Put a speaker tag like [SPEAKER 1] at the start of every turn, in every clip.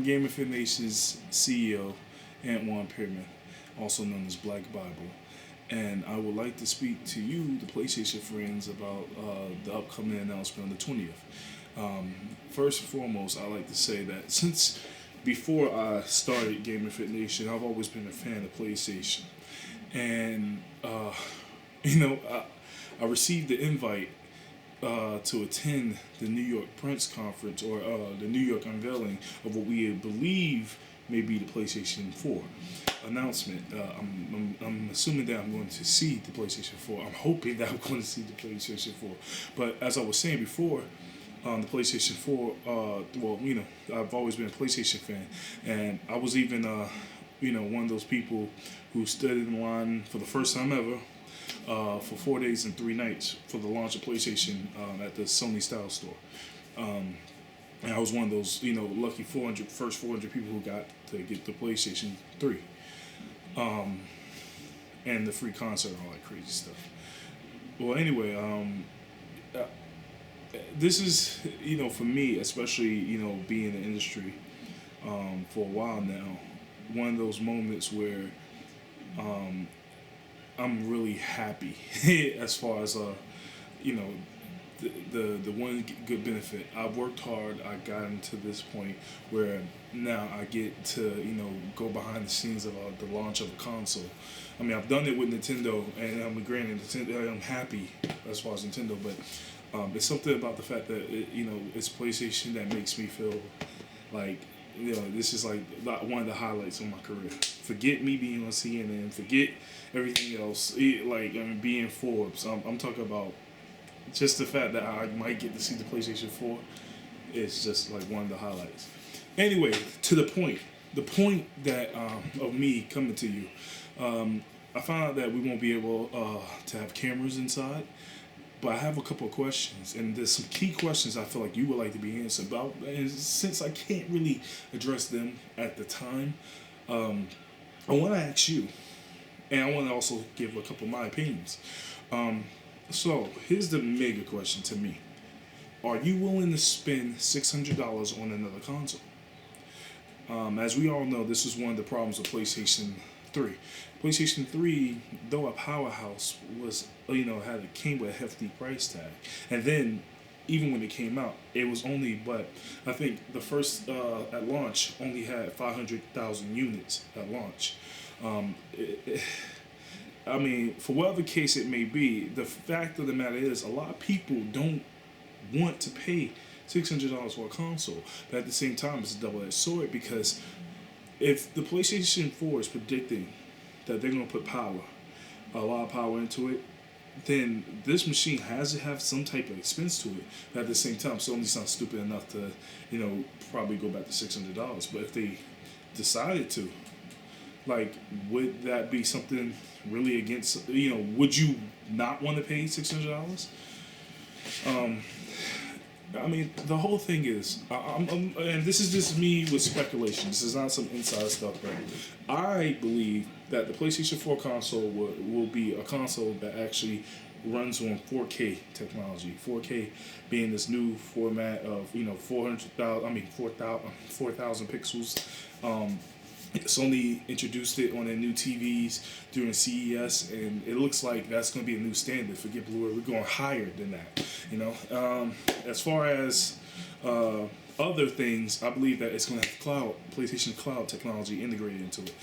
[SPEAKER 1] GamerFitNation's CEO, Antwand Pearman, also known as BlackBible, and I would like to speak to you, the PlayStation friends, about the upcoming announcement on the 20th. First and foremost, I like to say that since before I started GamerFitNation, I've always been a fan of PlayStation, and I received the invite to attend the New York Prince Conference, or the New York unveiling of what we believe may be the PlayStation 4 announcement. I'm assuming that I'm going to see the PlayStation 4. I'm hoping that I'm going to see the PlayStation 4. But as I was saying before, the PlayStation 4, I've always been a PlayStation fan, and I was even, one of those people who stood in line for the first time ever for 4 days and 3 nights for the launch of PlayStation at the Sony Style Store. And I was one of those, lucky first 400 people who got to get the PlayStation 3. And the free concert and all that crazy stuff. Well, anyway, this is, for me, especially, being in the industry for a while now, one of those moments where I'm really happy as far as the one good benefit. I've worked hard. I got into this point where now I get to go behind the scenes of the launch of a console. I mean, I've done it with Nintendo, and granted, I'm happy as far as Nintendo, but it's something about the fact that it's PlayStation that makes me feel like this is like one of the highlights of my career. Forget me being on CNN. Forget everything else. Being Forbes. I'm talking about just the fact that I might get to see the PlayStation 4 is just like one of the highlights. Anyway, to the point. The point that of me coming to you, I found out that we won't be able to have cameras inside. But I have a couple of questions, and there's some key questions I feel like you would like to be answered about. And since I can't really address them at the time, I want to ask you, and I want to also give a couple of my opinions. So here's the mega question to me: are you willing to spend $600 on another console? As we all know, this is one of the problems with PlayStation 3. PlayStation 3, though a powerhouse, was came with a hefty price tag, and then even when it came out, it was only, but I think the first at launch only had 500,000 units at launch. For whatever case it may be, the fact of the matter is a lot of people don't want to pay $600 for a console, but at the same time it's a double-edged sword, because if the PlayStation 4 is predicting that they're going to put a lot of power into it, then this machine has to have some type of expense to it. But at the same time, Sony's not stupid enough to, probably go back to $600. But if they decided to, would that be something really against, would you not want to pay $600? The whole thing is, and this is just me with speculation. This is not some inside stuff, but I believe that the PlayStation 4 console will be a console that actually runs on 4K technology. 4K being this new format of 4,000 pixels. Sony introduced it on their new TVs during CES, and it looks like that's going to be a new standard. Forget Blu-ray, we're going higher than that. As far as other things, I believe that it's going to have PlayStation Cloud technology integrated into it.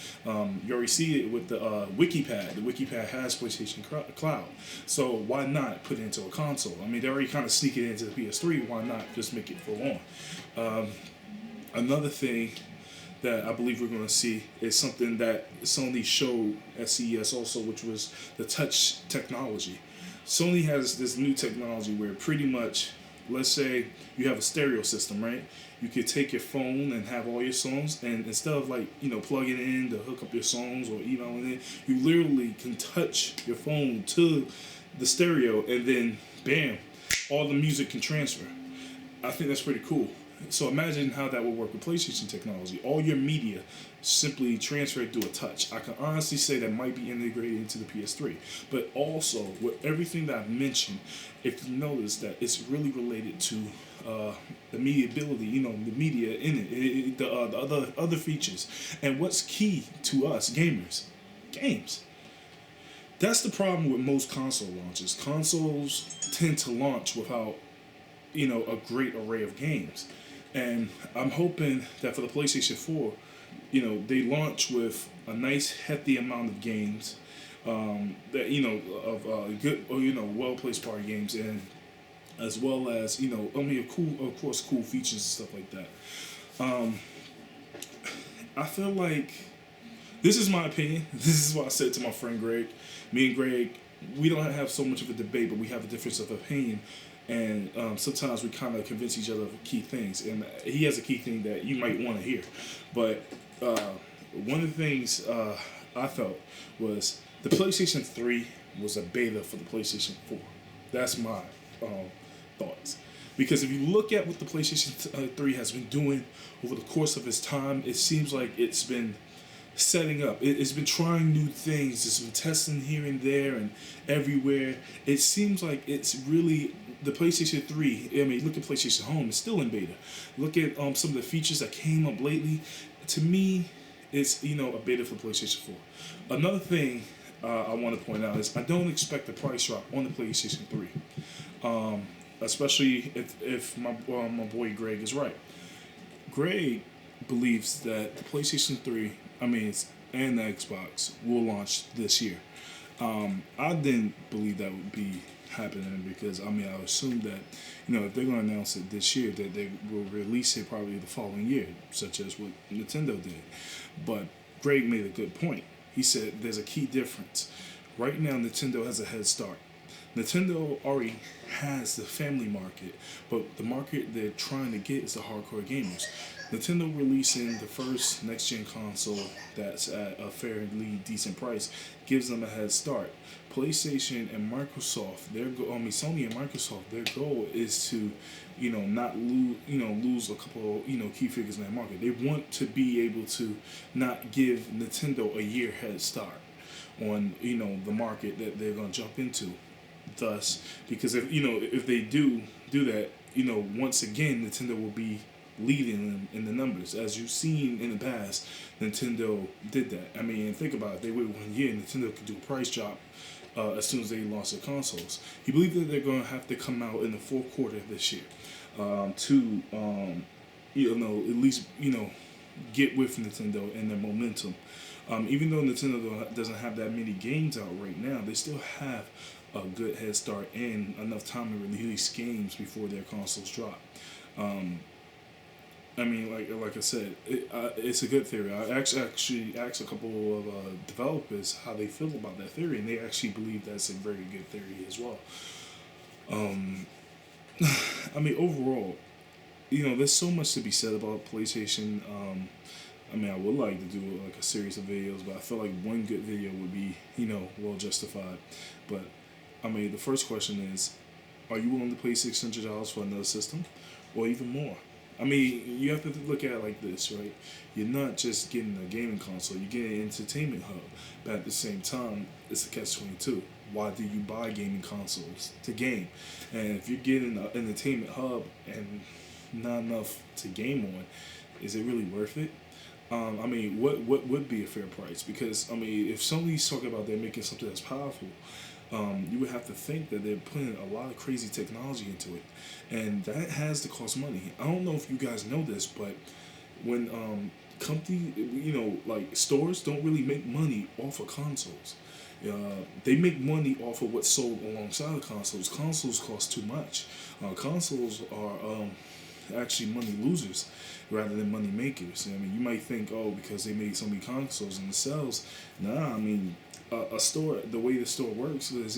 [SPEAKER 1] You already see it with the WikiPad. The WikiPad has PlayStation Cloud, so why not put it into a console? They already kind of sneak it into the PS3. Why not just make it full on? Another thing that I believe we're going to see is something that Sony showed at CES also, which was the touch technology. Sony has this new technology where pretty much, let's say you have a stereo system, right? You could take your phone and have all your songs, and instead of plugging it in to hook up your songs or emailing it, you literally can touch your phone to the stereo, and then bam, all the music can transfer. I think that's pretty cool. So imagine how that would work with PlayStation technology. All your media simply transferred through a touch. I can honestly say that might be integrated into the PS3. But also, with everything that I've mentioned, if you notice that it's really related to the media ability, the media in the other features. And what's key to us gamers? Games. That's the problem with most console launches. Consoles tend to launch without a great array of games. And I'm hoping that for the PlayStation 4, they launch with a nice hefty amount of games, that of good or well placed party games, and as well as of course cool features and stuff like that. Um, I feel like this is my opinion. This is what I said to my friend Greg. Me and Greg, we don't have so much of a debate, but we have a difference of opinion. And sometimes we kind of convince each other of key things. And he has a key thing that you might want to hear. But one of the things I felt was the PlayStation 3 was a beta for the PlayStation 4. That's my thoughts. Because if you look at what the PlayStation 3 has been doing over the course of its time, it seems like it's been setting up. It's been trying new things. It's been testing here and there and everywhere. It seems like it's really the PlayStation 3. I mean, look at PlayStation Home. It's still in beta. Look at some of the features that came up lately. To me, it's a beta for PlayStation 4. Another thing I want to point out is I don't expect a price drop on the PlayStation 3. Especially if my boy Greg is right. Greg believes that the PlayStation 3, and the Xbox will launch this year. I didn't believe that would be happening because I assume that if they're going to announce it this year, that they will release it probably the following year, such as what Nintendo did. But Greg made a good point. He said there's a key difference. Right now, Nintendo has a head start. Nintendo already has the family market, but the market they're trying to get is the hardcore gamers. Nintendo releasing the first next-gen console that's at a fairly decent price gives them a head start. PlayStation and Microsoft, Sony and Microsoft, their goal is to, not lose a couple, key figures in that market. They want to be able to not give Nintendo a year head start on, the market that they're going to jump into. Thus, because if they do that, once again Nintendo will be leading in the numbers. As you've seen in the past, Nintendo did that. Think about it. They wait 1 year, Nintendo could do a price drop as soon as they launch their consoles. He believes that they're going to have to come out in the fourth quarter of this year to, at least, get with Nintendo and their momentum. Even though Nintendo doesn't have that many games out right now, they still have a good head start and enough time to release games before their consoles drop. Like I said, it's a good theory. I actually asked a couple of developers how they feel about that theory, and they actually believe that's a very good theory as well. Overall, there's so much to be said about PlayStation. I would like to do like a series of videos, but I feel like one good video would be, well justified. But the first question is, are you willing to pay $600 for another system, or even more? You have to look at it like this, right? You're not just getting a gaming console, you're getting an entertainment hub. But at the same time, it's a catch-22. Why do you buy gaming consoles? To game. And if you're getting an entertainment hub and not enough to game on, is it really worth it? What would be a fair price? Because, if Sony's talking about they're making something that's powerful, you would have to think that they're putting a lot of crazy technology into it. And that has to cost money. I don't know if you guys know this, but when like stores don't really make money off of consoles. They make money off of what's sold alongside the consoles. Consoles cost too much. Consoles are actually money losers rather than money makers. You might think, because they made so many consoles and it sells. Nah, a store, the way the store works is,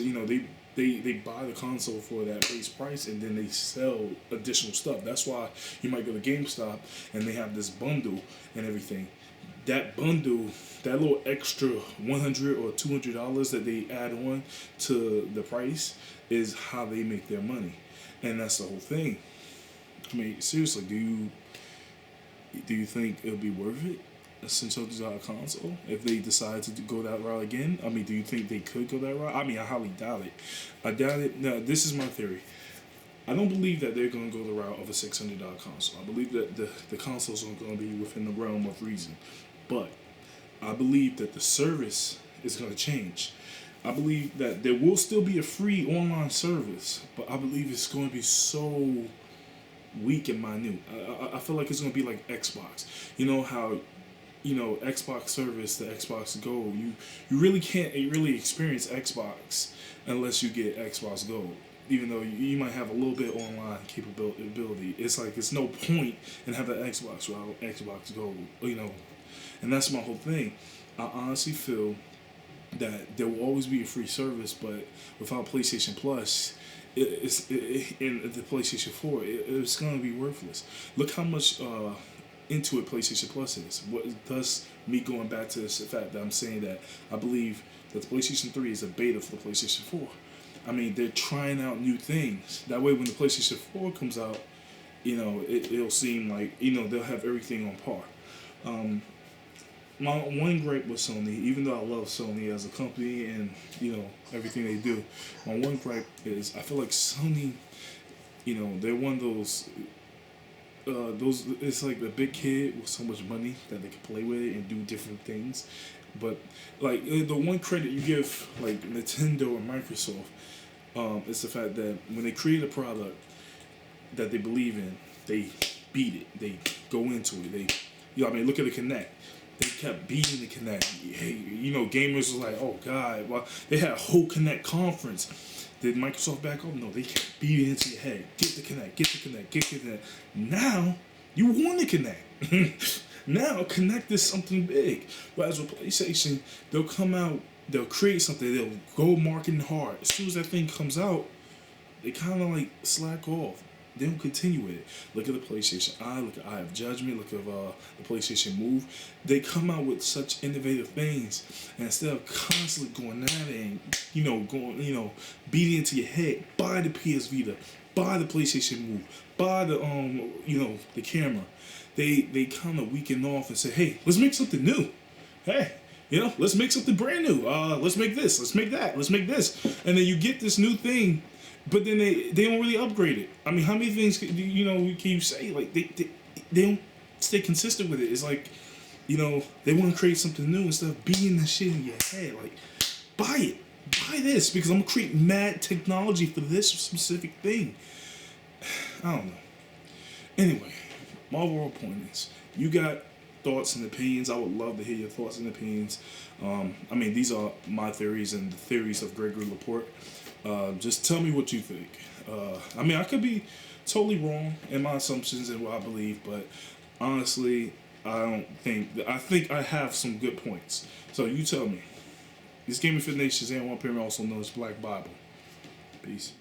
[SPEAKER 1] they buy the console for that base price and then they sell additional stuff. That's why you might go to GameStop and they have this bundle and everything. That bundle, that little extra $100 or $200 that they add on to the price is how they make their money. And that's the whole thing. I mean, seriously, do you think it'll be worth it? A $600 console if they decide to go that route again? I mean, do you think they could go that route? I mean, I highly doubt it. I doubt it. Now, this is my theory. I don't believe that they're going to go the route of a $600 console. I believe that the consoles are going to be within the realm of reason. But I believe that the service is going to change. I believe that there will still be a free online service, but I believe it's going to be so weak and minute. I feel like it's going to be like Xbox. You know how, Xbox service, the Xbox Gold, you really can't really experience Xbox unless you get Xbox Gold. Even though you might have a little bit online capability, it's like it's no point in having Xbox without Xbox Gold, and that's my whole thing. I honestly feel that there will always be a free service, but without PlayStation Plus, in the PlayStation 4, it's going to be worthless. Look how much into it PlayStation Plus is. Thus, me going back to this fact that I'm saying that I believe that the PlayStation 3 is a beta for the PlayStation 4. I mean, they're trying out new things. That way, when the PlayStation 4 comes out, it'll seem like, they'll have everything on par. My one gripe with Sony, even though I love Sony as a company and, everything they do, my one gripe is I feel like Sony, they're one of those, it's like the big kid with so much money that they can play with it and do different things. But, like, the one credit you give, like, Nintendo and Microsoft, it's the fact that when they create a product that they believe in, they beat it. They go into it. Look at the Kinect. They kept beating the Kinect. Hey, gamers was like, oh God, well, they had a whole Kinect conference. Did Microsoft back up? No, they kept beating it into your head. Get the Kinect, get the Kinect, get the Kinect. Now, you want the Kinect. Now, Kinect is something big. Whereas with PlayStation, they'll come out, they'll create something, they'll go marketing hard. As soon as that thing comes out, they kind of like slack off. They don't continue with it. Look at the PlayStation Eye, look at Eye of Judgment, look at the PlayStation Move. They come out with such innovative things, and instead of constantly going at it and, beating into your head, buy the PS Vita, buy the PlayStation Move, buy the, the camera. They kind of weaken off and say, hey, let's make something new. Hey, let's make something brand new. Let's make this, let's make that, let's make this. And then you get this new thing, but then they don't really upgrade it. I mean, how many things can you say? Like, they don't stay consistent with it. It's like, they want to create something new instead of beating that shit in your head. Like, buy it. Buy this because I'm going to create mad technology for this specific thing. I don't know. Anyway, my overall point is, you got thoughts and opinions. I would love to hear your thoughts and opinions. These are my theories and the theories of Gregory Laporte. Just tell me what you think. I could be totally wrong in my assumptions and what I believe, but honestly, I think I have some good points. So you tell me. This GamerFitNation is Antwand, Pearman, also known as Black Bible. Peace.